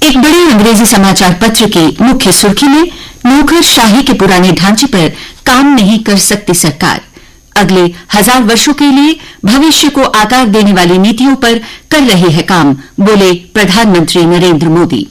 एक बड़े अंग्रेजी समाचार पत्र की मुख्य सुर्खी में नौकरशाही के पुराने ढांचे पर काम नहीं कर सकती सरकार, अगले 1000 वर्षों के लिए भविष्य को आकार देने वाली नीतियों पर कर रही है काम, बोले प्रधानमंत्री नरेंद्र मोदी।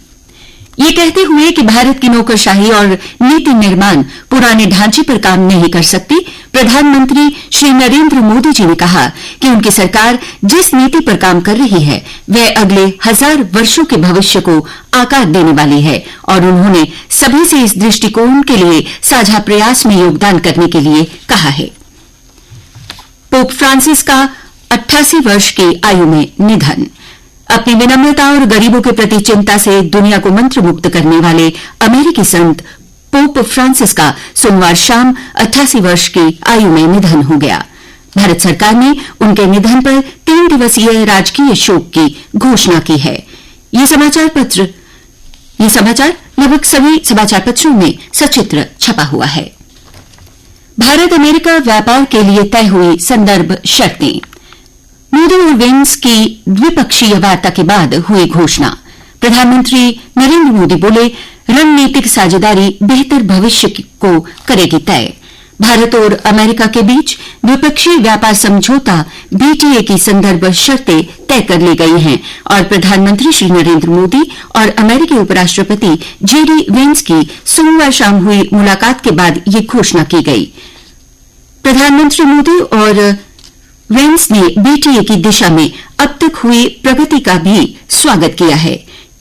ये कहते हुए कि भारत की नौकरशाही और नीति निर्माण पुराने ढांचे पर काम नहीं कर सकती, प्रधानमंत्री श्री नरेंद्र मोदी जी ने कहा कि उनकी सरकार जिस नीति पर काम कर रही है वह अगले 1000 वर्षों के भविष्य को आकार देने वाली है और उन्होंने सभी से इस दृष्टिकोण के लिए साझा प्रयास में योगदान करने के लिए कहा है। पोप फ्रांसिस का 88 वर्ष की आयु में निधन। अपनी विनम्रता और गरीबों के प्रति चिंता से दुनिया को मंत्रमुग्ध करने वाले अमेरिकी संत पोप फ्रांसिस का सोमवार शाम 88 वर्ष की आयु में निधन हो गया। भारत सरकार ने उनके निधन पर 3 दिवसीय राजकीय शोक की घोषणा की है। ये समाचार लगभग सभी समाचार पत्रों में सचित्र छपा हुआ है। भारत अमेरिका व्यापार के लिए तय हुई संदर्भ शर्तें। मोदी और वेंस की द्विपक्षीय वार्ता के बाद हुई घोषणा। प्रधानमंत्री नरेंद्र मोदी बोले, रणनीतिक साझेदारी बेहतर भविष्य को करेगी तय। भारत और अमेरिका के बीच द्विपक्षीय व्यापार समझौता बीटीए की संदर्भ शर्तें तय कर ली गई हैं और प्रधानमंत्री श्री नरेंद्र मोदी और अमेरिकी उपराष्ट्रपति जेडी वेंस की सोमवार शाम हुई मुलाकात के बाद ये घोषणा की गई। प्रधानमंत्री मोदी और वेंस ने बीटीए की दिशा में अब तक हुई प्रगति का भी स्वागत किया है।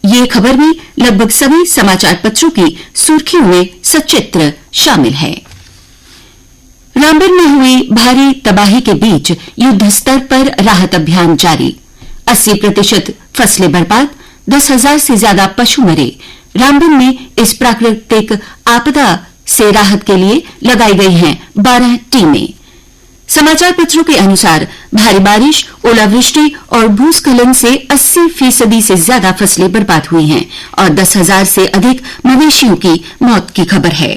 ये खबर भी लगभग सभी समाचार पत्रों की सुर्खियों में सचित्र शामिल है। रामबन में हुई भारी तबाही के बीच युद्ध स्तर पर राहत अभियान जारी। 80% फसलें बर्बाद, 10,000 से ज्यादा पशु मरे। रामबन में इस प्राकृतिक आपदा से राहत के लिए लगाई गई हैं 12 टीमें। समाचार पत्रों के अनुसार भारी बारिश, ओलावृष्टि और भूस्खलन से 80% से ज्यादा फसलें बर्बाद हुई हैं और 10,000 से अधिक मवेशियों की मौत की खबर है।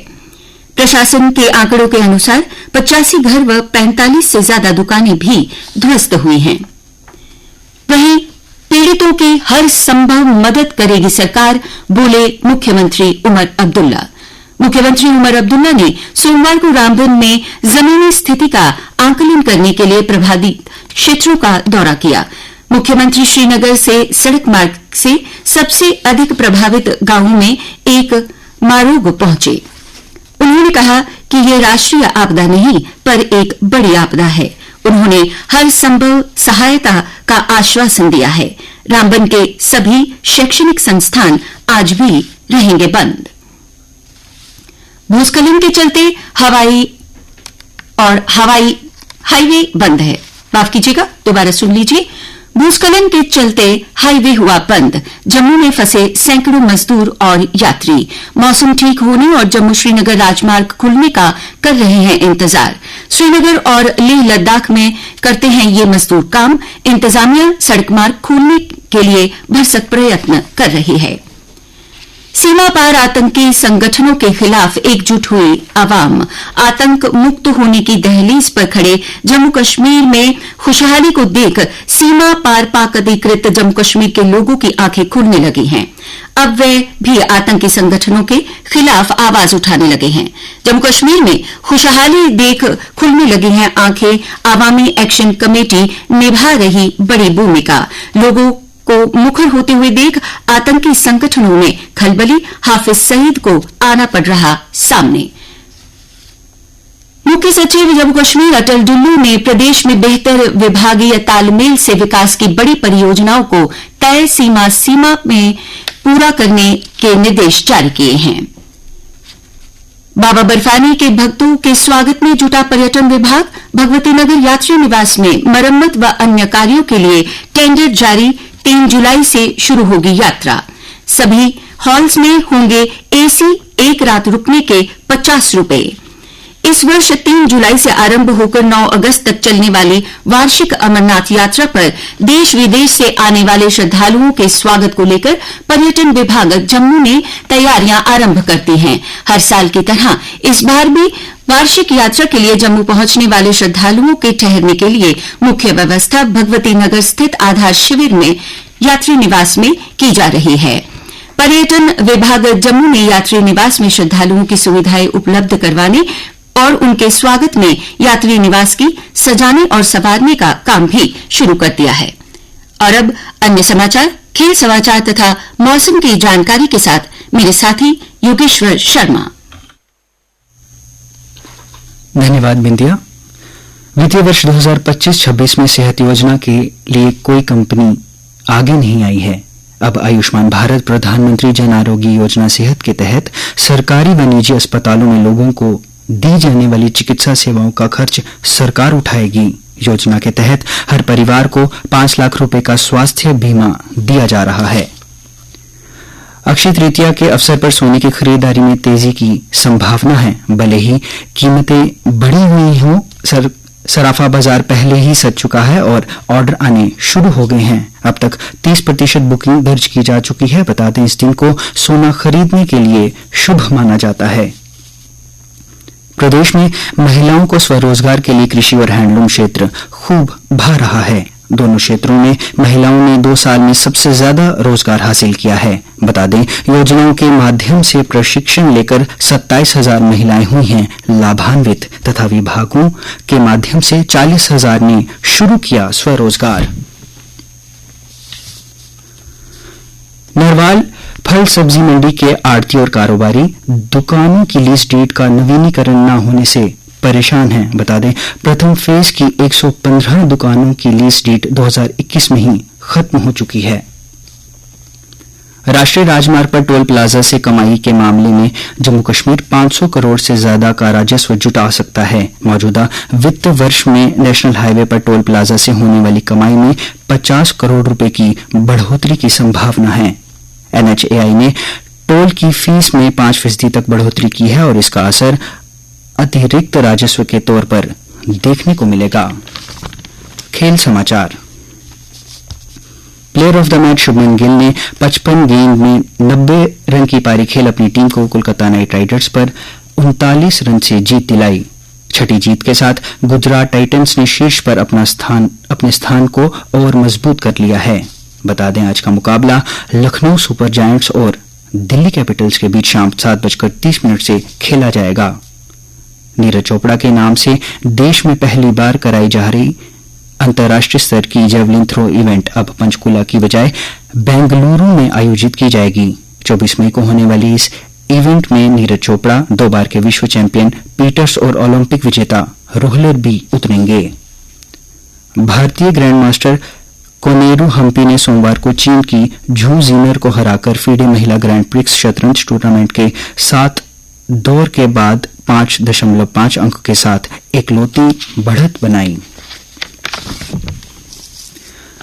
प्रशासन के आंकड़ों के अनुसार 85 घर व 45 से ज्यादा दुकानें भी ध्वस्त हुई हैं। वहीं पीड़ितों की हर संभव मदद करेगी सरकार, बोले मुख्यमंत्री उमर अब्दुल्ला। मुख्यमंत्री उमर अब्दुल्ला ने सोमवार को रामबन में जमीनी स्थिति का आंकलन करने के लिए प्रभावित क्षेत्रों का दौरा किया। मुख्यमंत्री श्रीनगर से सड़क मार्ग से सबसे अधिक प्रभावित गांवों में एक मारोग पहुंचे। उन्होंने कहा कि यह राष्ट्रीय आपदा नहीं पर एक बड़ी आपदा है। उन्होंने हर संभव सहायता का आश्वासन दिया है। रामबन के सभी शैक्षणिक संस्थान आज भी रहेंगे बंद। भूस्खलन के चलते हवाई हाईवे बंद है। माफ कीजिएगा, दोबारा सुन लीजिए। भूस्खलन के चलते हाईवे हुआ बंद। जम्मू में फंसे सैकड़ों मजदूर और यात्री मौसम ठीक होने और जम्मू श्रीनगर राजमार्ग खुलने का कर रहे हैं इंतजार। श्रीनगर और लेह लद्दाख में करते हैं ये मजदूर काम। इंतजामिया सड़क मार्ग खोलने के लिए भरसक प्रयत्न कर रही है। सीमा पार आतंकी संगठनों के खिलाफ एकजुट हुई आवाम। आतंक मुक्त होने की दहलीज पर खड़े जम्मू कश्मीर में खुशहाली को देख सीमा पार पाक अधिकृत जम्मू कश्मीर के लोगों की आंखें खुलने लगी हैं। अब वे भी आतंकी संगठनों के खिलाफ आवाज उठाने लगे हैं। जम्मू कश्मीर में खुशहाली देख खुलने लगी हैं आंखें। आवामी एक्शन कमेटी निभा रही बड़ी भूमिका। लोगों को मुखर होते हुए देख आतंकी संगठनों में खलबली। हाफिज सईद को आना पड़ रहा सामने। मुख्य सचिव जम्मू कश्मीर अटल डुल्लू ने प्रदेश में बेहतर विभागीय तालमेल से विकास की बड़ी परियोजनाओं को तय सीमा में पूरा करने के निर्देश जारी किए हैं। बाबा बर्फानी के भक्तों के स्वागत में जुटा पर्यटन विभाग। भगवती नगर यात्री निवास में मरम्मत व अन्य कार्यों के लिए टेंडर जारी। 3 जुलाई से शुरू होगी यात्रा। सभी हॉल्स में होंगे एसी। एक रात रुकने के 50 रुपए। इस वर्ष 3 जुलाई से आरंभ होकर 9 अगस्त तक चलने वाली वार्षिक अमरनाथ यात्रा पर देश विदेश से आने वाले श्रद्धालुओं के स्वागत को लेकर पर्यटन विभाग जम्मू में तैयारियां आरंभ करती है। हर साल की तरह इस बार भी वार्षिक यात्रा के लिए जम्मू पहुंचने वाले श्रद्धालुओं के ठहरने के लिए मुख्य व्यवस्था भगवती नगर स्थित आधार शिविर में यात्री निवास में की जा रही है। पर्यटन विभाग जम्मू ने यात्री निवास में श्रद्धालुओं की सुविधाएं उपलब्ध करवाने और उनके स्वागत में यात्री निवास की सजाने और संवारने का काम भी शुरू कर दिया है। और अब अन्य समाचार, खेल समाचार तथा मौसम की जानकारी के साथ मेरे साथी योगेश्वर शर्मा। धन्यवाद बिंदिया। वित्तीय वर्ष 2025-26 में सेहत योजना के लिए कोई कंपनी आगे नहीं आई है। अब आयुष्मान भारत प्रधानमंत्री जन आरोग्य योजना सेहत के तहत सरकारी व निजी अस्पतालों में लोगों को दी जाने वाली चिकित्सा सेवाओं का खर्च सरकार उठाएगी। योजना के तहत हर परिवार को 5 लाख रुपए का स्वास्थ्य बीमा दिया जा रहा है। अक्षय तृतीया के अवसर पर सोने की खरीदारी में तेजी की संभावना है। भले ही कीमतें बढ़ी हुई हों, सराफा बाजार पहले ही सज चुका है और ऑर्डर आने शुरू हो गए हैं। अब तक 30% बुकिंग दर्ज की जा चुकी है। बता दें, इस दिन को सोना खरीदने के लिए शुभ माना जाता है। प्रदेश में महिलाओं को स्वरोजगार के लिए कृषि और हैंडलूम क्षेत्र खूब भा रहा है। दोनों क्षेत्रों में महिलाओं ने 2 साल में सबसे ज्यादा रोजगार हासिल किया है। बता दें, योजनाओं के माध्यम से प्रशिक्षण लेकर 27,000 महिलाएं हुई हैं लाभान्वित तथा विभागों के माध्यम से 40,000 ने शुरू किया स्वरोजगार। नरवाल फल सब्जी मंडी के आढ़ती और कारोबारी दुकानों की लीज डीड का नवीनीकरण न होने से परेशान हैं। बता दें, प्रथम फेज की 115 दुकानों की लीज डीड 2021 में ही खत्म हो चुकी है। राष्ट्रीय राजमार्ग पर टोल प्लाजा से कमाई के मामले में जम्मू कश्मीर 500 करोड़ से ज्यादा का राजस्व जुटा सकता है। मौजूदा वित्त वर्ष में नेशनल हाईवे पर टोल प्लाजा से होने वाली कमाई में 50 करोड़ रुपए की बढ़ोतरी की संभावना है। NHAI ने टोल की फीस में 5% तक बढ़ोतरी की है और इसका असर अतिरिक्त राजस्व के तौर पर देखने को मिलेगा। खेल समाचार। Player of the match Shubman Gill ने 55 गेंद में 90 रन की पारी खेल अपनी टीम को कोलकाता नाइट राइडर्स पर 39 रन से जीत दिलाई। छठी जीत के साथ गुजरात टाइटंस ने शीर्ष पर अपने स्थान को और मजबूत कर लिया है। बता दें, आज का मुकाबला लखनऊ सुपर जायंट्स और दिल्ली कैपिटल्स के बीच शाम 7:30 से खेला जाएगा। नीरज चोपड़ा के नाम से देश में पहली बार कराई जा रही अंतर्राष्ट्रीय स्तर की जेवलिन थ्रो इवेंट अब पंचकुला की बजाय बेंगलुरु में आयोजित की जाएगी। 24 मई को होने वाली इस इवेंट में नीरज चोपड़ा, 2 बार के विश्व चैंपियन पीटर्स और ओलंपिक विजेता रोहलर भी उतरेंगे। भारतीय ग्रैंड मास्टर कोनेरू हम्पी ने सोमवार को चीन की झू जीनर को हराकर फीडे महिला ग्रैंड प्रिक्स शतरंज टूर्नामेंट के 7 दौर के बाद 5.5 अंक के साथ इकलौती बढ़त बनाई।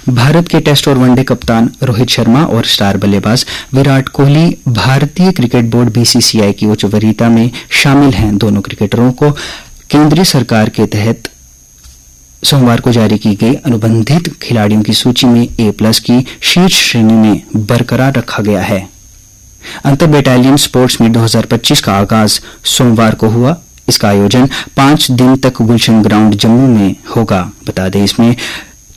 भारत के टेस्ट और वनडे कप्तान रोहित शर्मा और स्टार बल्लेबाज विराट कोहली भारतीय क्रिकेट बोर्ड BCCI की उच्च वरीयता में शामिल हैं। दोनों क्रिकेटरों को केंद्रीय सरकार के तहत सोमवार को जारी की गई अनुबंधित खिलाड़ियों की सूची में A+ की शीर्ष श्रेणी में बरकरार रखा गया है। अंतर बटालियन स्पोर्ट्स मीट 2025 का आगाज सोमवार को हुआ। इसका आयोजन 5 दिन तक गुलशन ग्राउंड जम्मू में होगा। बता दें, इसमें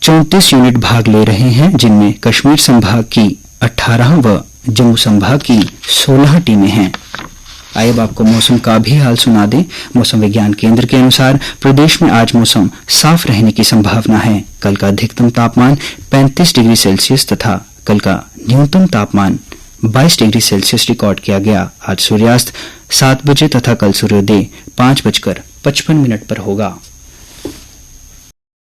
34 यूनिट भाग ले रहे हैं, जिनमें कश्मीर संभाग की 18 व जम्मू संभाग की 16 टीमें हैं। आइए अब आपको मौसम का भी हाल सुना दें। मौसम विज्ञान केंद्र के अनुसार प्रदेश में आज मौसम साफ रहने की संभावना है। कल का अधिकतम तापमान 35 डिग्री सेल्सियस तथा कल का न्यूनतम तापमान 22 डिग्री सेल्सियस रिकॉर्ड किया गया। आज सूर्यास्त 7 बजे तथा कल सूर्योदय 5:55 पर होगा।